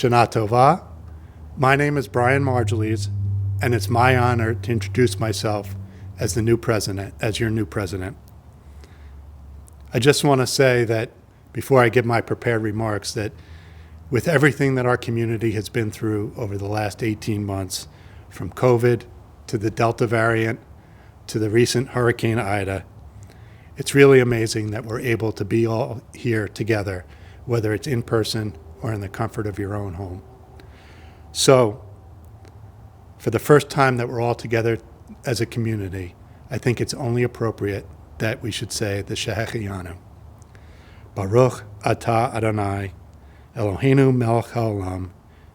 Shana Tova. My name is Brian Margulies, and it's my honor to introduce myself as your new president. I just want to say that before I give my prepared remarks, that with everything that our community has been through over the last 18 months, from COVID to the Delta variant to the recent Hurricane Ida, it's really amazing that we're able to be all here together, whether it's in person or in the comfort of your own home. So, for the first time that we're all together as a community, I think it's only appropriate that we should say the Shehecheyanu. Baruch Atah Adonai, Eloheinu melech haolam,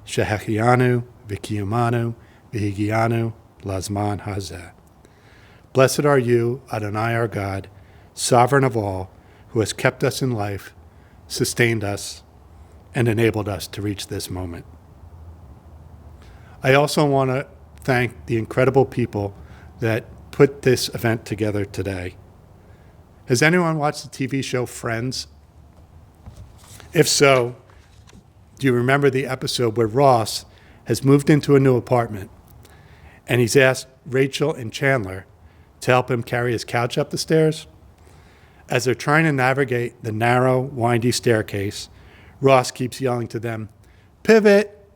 Shehecheyanu v'kiyumanu v'higianu lazman hazeh. Blessed are you, Adonai our God, sovereign of all, who has kept us in life, sustained us, and enabled us to reach this moment. I also want to thank the incredible people that put this event together today. Has anyone watched the TV show Friends? If so, do you remember the episode where Ross has moved into a new apartment and he's asked Rachel and Chandler to help him carry his couch up the stairs? As they're trying to navigate the narrow, windy staircase, Ross keeps yelling to them, "Pivot,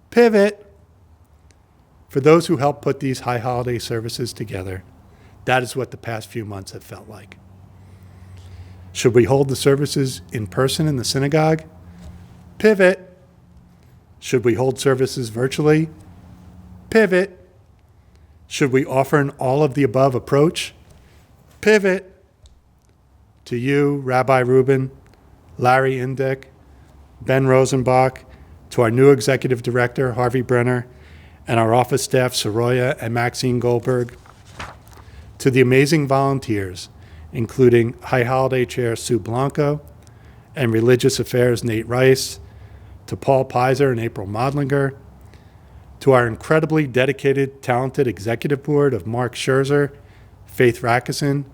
pivot." For those who helped put these high holiday services together, that is what the past few months have felt like. Should we hold the services in person in the synagogue? Pivot. Should we hold services virtually? Pivot. Should we offer an all of the above approach? Pivot. To you, Rabbi Rubin, Larry Indick, Ben Rosenbach, to our new executive director, Harvey Brenner, and our office staff, Soroya and Maxine Goldberg, to the amazing volunteers, including High Holiday Chair Sue Blanco and Religious Affairs Nate Rice, to Paul Pizer and April Modlinger, to our incredibly dedicated, talented executive board of Mark Scherzer, Faith Rackison,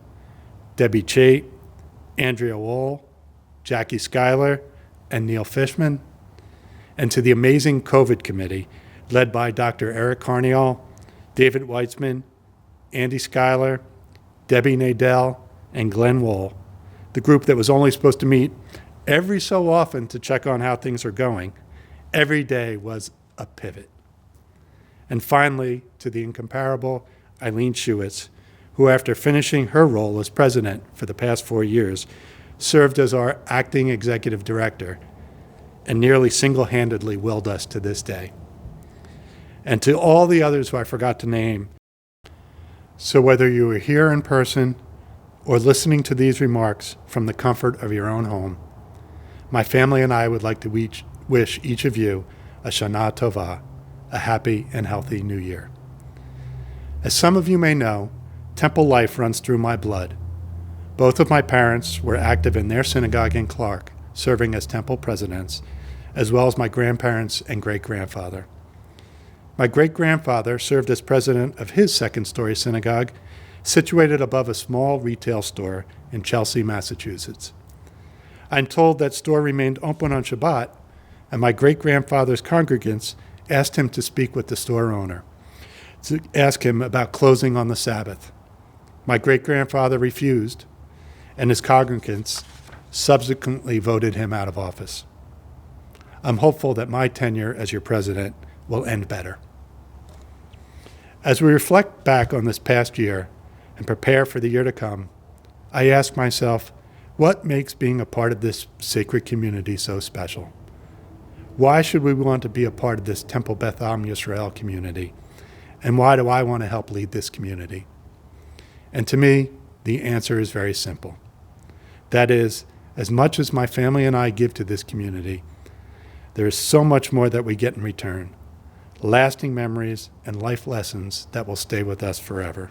Debbie Chait, Andrea Wohl, Jackie Schuyler, and Neil Fishman, and to the amazing COVID committee led by Dr. Eric Carniol, David Weitzman, Andy Schuyler, Debbie Nadell, and Glenn Wohl, the group that was only supposed to meet every so often to check on how things are going. Every day was a pivot. And finally, to the incomparable Eileen Schuetz, who after finishing her role as president for the past 4 years, served as our acting executive director and nearly single-handedly willed us to this day. And to all the others who I forgot to name, so whether you are here in person or listening to these remarks from the comfort of your own home, my family and I would like to wish each of you a Shana Tova, a happy and healthy new year. As some of you may know, temple life runs through my blood. Both of my parents were active in their synagogue in Clark, serving as temple presidents, as well as my grandparents and great-grandfather. My great-grandfather served as president of his second-story synagogue, situated above a small retail store in Chelsea, Massachusetts. I'm told that store remained open on Shabbat, and my great-grandfather's congregants asked him to speak with the store owner, to ask him about closing on the Sabbath. My great-grandfather refused, and his congregants subsequently voted him out of office. I'm hopeful that my tenure as your president will end better. As we reflect back on this past year and prepare for the year to come, I ask myself, what makes being a part of this sacred community so special? Why should we want to be a part of this Temple Beth Am Yisrael community? And why do I want to help lead this community? And to me, the answer is very simple. That is, as much as my family and I give to this community, there is so much more that we get in return. Lasting memories and life lessons that will stay with us forever.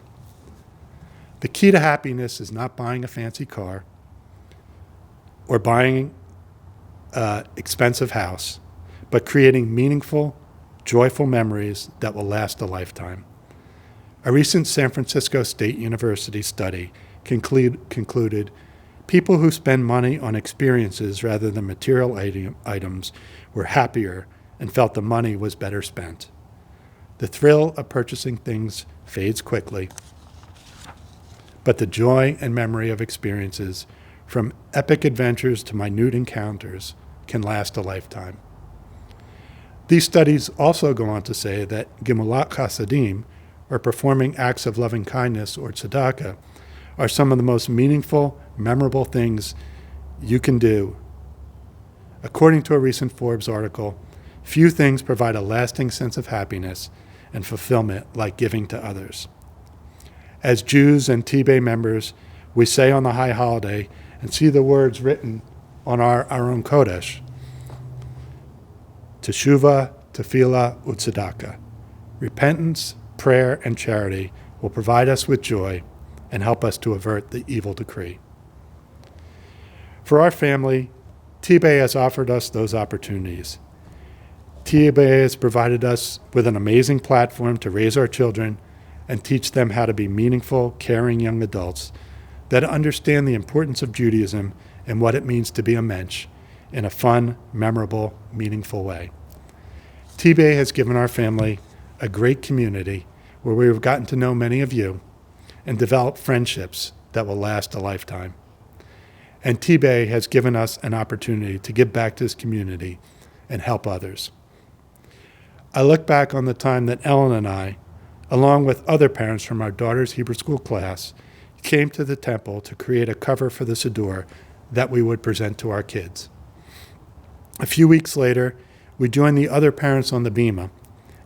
The key to happiness is not buying a fancy car or buying an expensive house, but creating meaningful, joyful memories that will last a lifetime. A recent San Francisco State University study concluded people who spend money on experiences rather than material items were happier and felt the money was better spent. The thrill of purchasing things fades quickly, but the joy and memory of experiences, from epic adventures to minute encounters, can last a lifetime. These studies also go on to say that Gimulat Chasadim, or performing acts of loving kindness or tzedakah, are some of the most meaningful, memorable things you can do. According to a recent Forbes article, few things provide a lasting sense of happiness and fulfillment like giving to others. As Jews and TBAY members, we say on the high holiday and see the words written on our own Kodesh, Teshuvah, Tefillah, Utzedakah. Repentance, prayer, and charity will provide us with joy and help us to avert the evil decree. For our family, TBAY has offered us those opportunities. TBAY has provided us with an amazing platform to raise our children and teach them how to be meaningful, caring young adults that understand the importance of Judaism and what it means to be a mensch in a fun, memorable, meaningful way. TBAY has given our family a great community where we have gotten to know many of you and develop friendships that will last a lifetime. And TBAY has given us an opportunity to give back to this community and help others. I look back on the time that Ellen and I, along with other parents from our daughter's Hebrew school class, came to the temple to create a cover for the Siddur that we would present to our kids. A few weeks later, we joined the other parents on the Bima,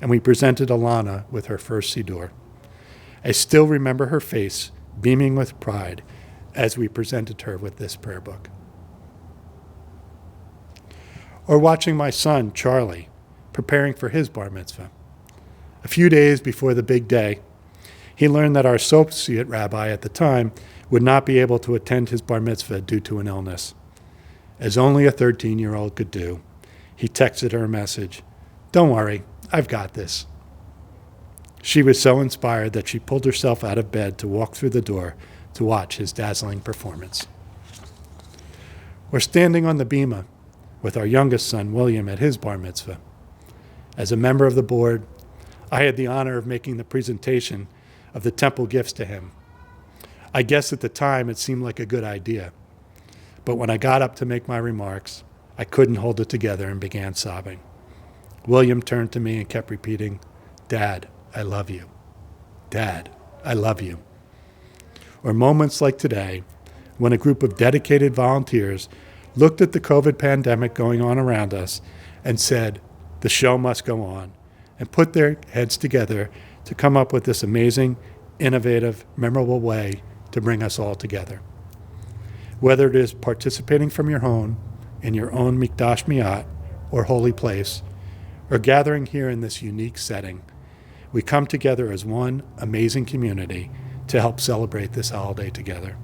and we presented Alana with her first Siddur. I still remember her face beaming with pride as we presented her with this prayer book. Or watching my son, Charlie, preparing for his bar mitzvah. A few days before the big day, he learned that our associate rabbi at the time would not be able to attend his bar mitzvah due to an illness. As only a 13-year-old could do, he texted her a message, "Don't worry, I've got this." She was so inspired that she pulled herself out of bed to walk through the door to watch his dazzling performance. We're standing on the bima with our youngest son, William, at his bar mitzvah. As a member of the board, I had the honor of making the presentation of the temple gifts to him. I guess at the time it seemed like a good idea, but when I got up to make my remarks, I couldn't hold it together and began sobbing. William turned to me and kept repeating, "Dad, I love you. Dad, I love you." Or moments like today, when a group of dedicated volunteers looked at the COVID pandemic going on around us and said, "The show must go on," and put their heads together to come up with this amazing, innovative, memorable way to bring us all together. Whether it is participating from your home in your own Mikdash Mi'at or holy place, or gathering here in this unique setting, we come together as one amazing community to help celebrate this holiday together.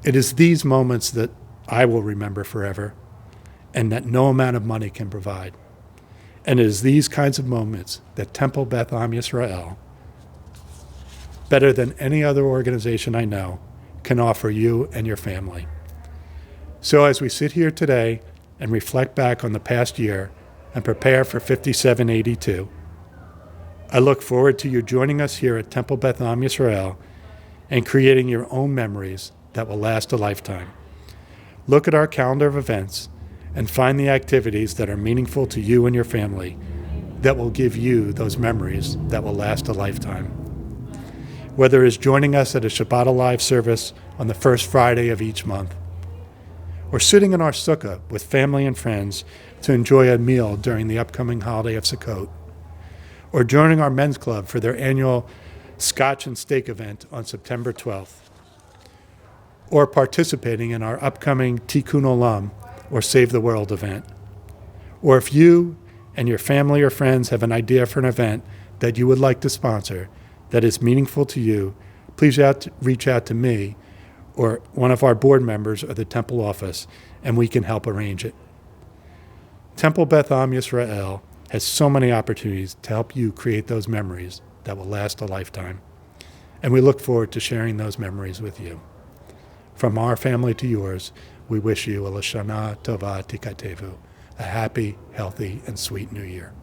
It is these moments that I will remember forever and that no amount of money can provide. And it is these kinds of moments that Temple Beth Am Yisrael, better than any other organization I know, can offer you and your family. So as we sit here today and reflect back on the past year and prepare for 5782, I look forward to you joining us here at Temple Beth Am Yisrael and creating your own memories that will last a lifetime. Look at our calendar of events and find the activities that are meaningful to you and your family that will give you those memories that will last a lifetime. Whether it's joining us at a Shabbat Alive service on the first Friday of each month, or sitting in our sukkah with family and friends to enjoy a meal during the upcoming holiday of Sukkot, or joining our men's club for their annual Scotch and Steak event on September 12th, or participating in our upcoming Tikkun Olam or Save the World event. Or if you and your family or friends have an idea for an event that you would like to sponsor that is meaningful to you, please reach out to me or one of our board members or the temple office, and we can help arrange it. Temple Beth Am Yisrael has so many opportunities to help you create those memories that will last a lifetime, and we look forward to sharing those memories with you. From our family to yours, we wish you a Lashana Tova Tikatevu, a happy, healthy, and sweet new year.